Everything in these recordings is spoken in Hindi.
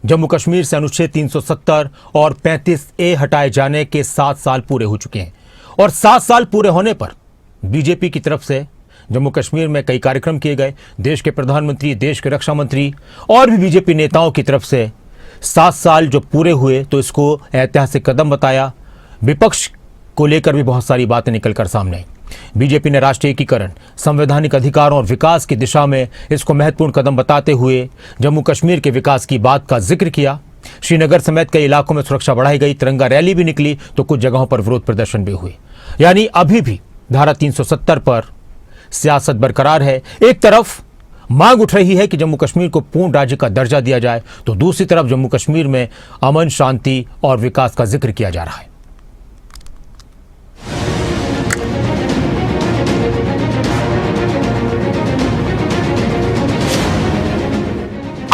जम्मू कश्मीर से अनुच्छेद 370 और 35A हटाए जाने के 7 साल पूरे हो चुके हैं और 7 साल पूरे होने पर बीजेपी की तरफ से जम्मू कश्मीर में कई कार्यक्रम किए गए। देश के प्रधानमंत्री, देश के रक्षा मंत्री और भी बीजेपी नेताओं की तरफ से 7 साल जो पूरे हुए तो इसको ऐतिहासिक कदम बताया। विपक्ष को लेकर भी बहुत सारी बातें निकलकर सामने आई। बीजेपी ने राष्ट्रीय एकीकरण, संवैधानिक अधिकारों और विकास की दिशा में इसको महत्वपूर्ण कदम बताते हुए जम्मू कश्मीर के विकास की बात का जिक्र किया। श्रीनगर समेत कई इलाकों में सुरक्षा बढ़ाई गई, तिरंगा रैली भी निकली तो कुछ जगहों पर विरोध प्रदर्शन भी हुए। यानी अभी भी धारा 370 पर सियासत बरकरार है। एक तरफ मांग उठ रही है कि जम्मू कश्मीर को पूर्ण राज्य का दर्जा दिया जाए, तो दूसरी तरफ जम्मू कश्मीर में अमन, शांति और विकास का जिक्र किया जा रहा है।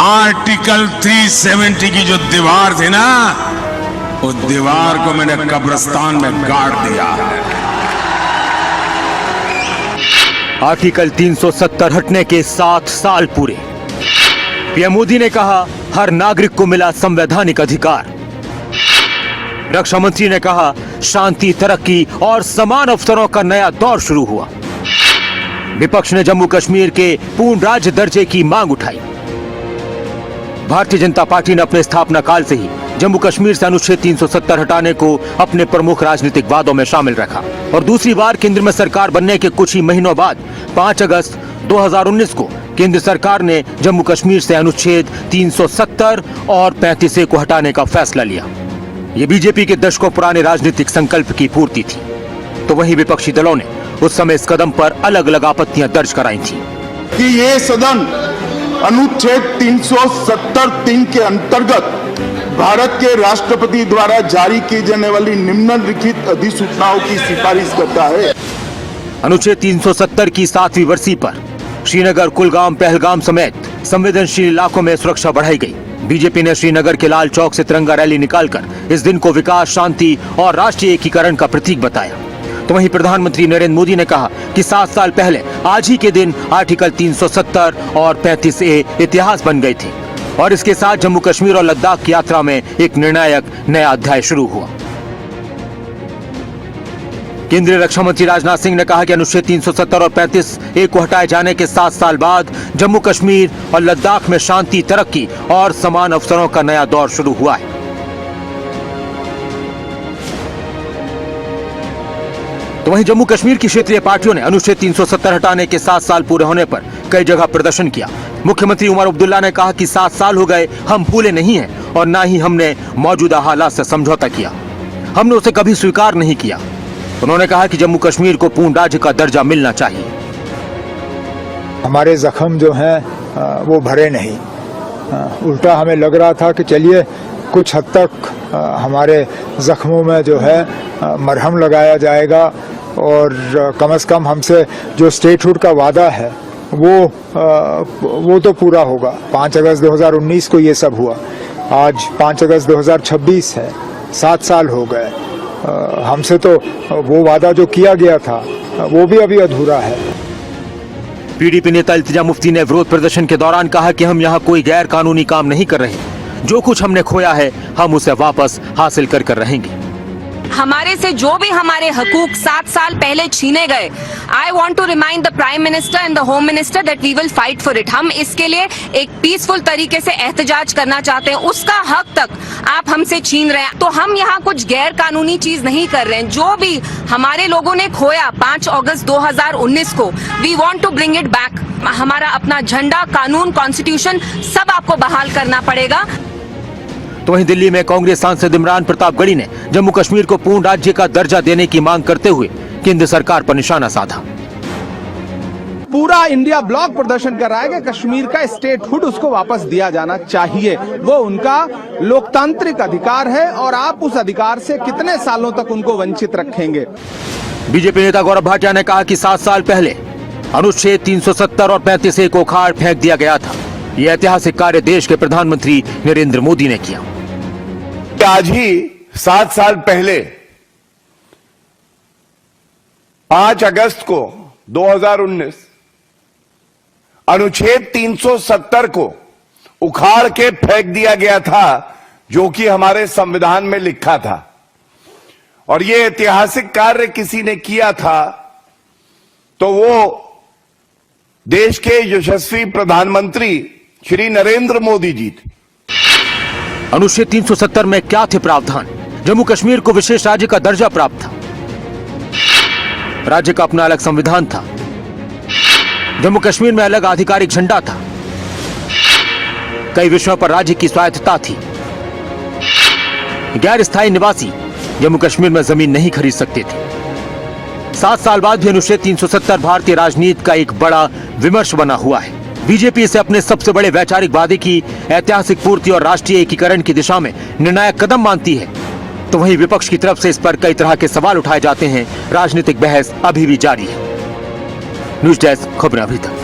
आर्टिकल 370 की जो दीवार थी ना, उस दीवार को मैंने कब्रिस्तान में गाड़ दिया है। आर्टिकल 370 हटने के 7 साल पूरे। पीएम मोदी ने कहा हर नागरिक को मिला संवैधानिक अधिकार। रक्षा मंत्री ने कहा शांति, तरक्की और समान अवसरों का नया दौर शुरू हुआ। विपक्ष ने जम्मू कश्मीर के पूर्ण राज्य दर्जे की मांग उठाई। भारतीय जनता पार्टी ने अपने स्थापना काल से ही जम्मू कश्मीर से अनुच्छेद 370 हटाने को अपने प्रमुख राजनीतिक वादों में शामिल रखा और दूसरी बार केंद्र में सरकार बनने के कुछ ही महीनों बाद 5 अगस्त 2019 को केंद्र सरकार ने जम्मू कश्मीर से अनुच्छेद 370 और 35A को हटाने का फैसला लिया। ये बीजेपी के दशकों पुराने राजनीतिक संकल्प की पूर्ति थी। तो वहीं विपक्षी दलों ने उस समय इस कदम पर अलग अलग आपत्तियां दर्ज कराई थी कि ये सदन अनुच्छेद 370(3) के अंतर्गत भारत के राष्ट्रपति द्वारा जारी की जाने वाली निम्नलिखित अधिसूचनाओं की सिफारिश करता है। अनुच्छेद 370 की 7वीं बरसी पर श्रीनगर, कुलगाम, पहलगाम समेत संवेदनशील इलाकों में सुरक्षा बढ़ाई गई। बीजेपी ने श्रीनगर के लाल चौक से तिरंगा रैली निकालकर इस दिन को विकास, शांति और राष्ट्रीय एकीकरण का प्रतीक बताया। तो वहीं प्रधानमंत्री नरेंद्र मोदी ने कहा कि 7 साल पहले आज ही के दिन आर्टिकल 370 और 35A इतिहास बन गए थे और इसके साथ जम्मू कश्मीर और लद्दाख की यात्रा में एक निर्णायक नया अध्याय शुरू हुआ। केंद्रीय रक्षा मंत्री राजनाथ सिंह ने कहा कि अनुच्छेद 370 और 35A को हटाए जाने के 7 साल बाद जम्मू कश्मीर और लद्दाख में शांति, तरक्की और समान अवसरों का नया दौर शुरू हुआ है। तो वहीं जम्मू कश्मीर की क्षेत्रीय पार्टियों ने अनुच्छेद 370 हटाने के 7 साल पूरे होने पर कई जगह प्रदर्शन किया। मुख्यमंत्री उमर अब्दुल्ला ने कहा कि 7 साल हो गए, हम भूले नहीं हैं और ना ही हमने मौजूदा हालात से समझौता किया, हमने उसे कभी स्वीकार नहीं किया। उन्होंने कहा कि जम्मू कश्मीर को पूर्ण राज्य का दर्जा मिलना चाहिए। हमारे जख्म जो हैं वो भरे नहीं, उल्टा हमें लग रहा था कि चलिए कुछ हद तक हमारे जख्मों में जो है मरहम लगाया जाएगा और कम से कम हमसे जो स्टेटहुड का वादा है वो तो पूरा होगा। 5 अगस्त 2019 को ये सब हुआ, आज 5 अगस्त 2026 है, 7 साल हो गए। हमसे तो वो वादा जो किया गया था वो भी अभी अधूरा है। पीडीपी नेता इल्तिजा मुफ्ती ने विरोध प्रदर्शन के दौरान कहा कि हम यहाँ कोई गैर कानूनी काम नहीं कर रहे, जो कुछ हमने खोया है हम उसे वापस हासिल कर रहेंगे। हमारे से जो भी हमारे हकूक 7 साल पहले छीने गए, I want to remind the prime minister and the home minister that we will fight for it. हम इसके लिए एक पीसफुल तरीके से एहतजाज करना चाहते हैं। उसका हक तक आप हमसे छीन रहे हैं, तो हम यहाँ कुछ गैर कानूनी चीज नहीं कर रहे हैं। जो भी हमारे लोगों ने खोया 5 अगस्त 2019 को, we want to bring it back. हमारा अपना झंडा, कानून, कॉन्स्टिट्यूशन सब आपको बहाल करना पड़ेगा। तो वहीं दिल्ली में कांग्रेस सांसद इमरान प्रतापगढ़ी ने जम्मू कश्मीर को पूर्ण राज्य का दर्जा देने की मांग करते हुए केंद्र सरकार पर निशाना साधा। पूरा इंडिया ब्लॉक प्रदर्शन कर रहा है कि कश्मीर का स्टेटहुड उसको वापस दिया जाना चाहिए। वो उनका लोकतांत्रिक अधिकार है और आप उस अधिकार से कितने सालों तक उनको वंचित रखेंगे। बीजेपी नेता गौरव भाटिया ने कहा कि 7 साल पहले अनुच्छेद 370 और 35A को उखाड़ फेंक दिया गया था। यह ऐतिहासिक कार्य देश के प्रधानमंत्री नरेंद्र मोदी ने किया। आज ही 7 साल पहले 5 अगस्त को 2019 अनुच्छेद 370 को उखाड़ के फेंक दिया गया था, जो कि हमारे संविधान में लिखा था। और ये ऐतिहासिक कार्य किसी ने किया था तो वो देश के यशस्वी प्रधानमंत्री श्री नरेंद्र मोदी जी थे। अनुच्छेद 370 में क्या थे प्रावधान? जम्मू कश्मीर को विशेष राज्य का दर्जा प्राप्त था, राज्य का अपना अलग संविधान था, जम्मू कश्मीर में अलग आधिकारिक झंडा था, कई विषयों पर राज्य की स्वायत्तता थी, गैर स्थायी निवासी जम्मू कश्मीर में जमीन नहीं खरीद सकते थे। 7 साल बाद भी अनुच्छेद 370 भारतीय राजनीति का एक बड़ा विमर्श बना हुआ है। बीजेपी इसे अपने सबसे बड़े वैचारिक वादे की ऐतिहासिक पूर्ति और राष्ट्रीय एकीकरण की दिशा में निर्णायक कदम मानती है, तो वहीं विपक्ष की तरफ से इस पर कई तरह के सवाल उठाए जाते हैं। राजनीतिक बहस अभी भी जारी है। न्यूज डेस्क, खबरें अभी तक।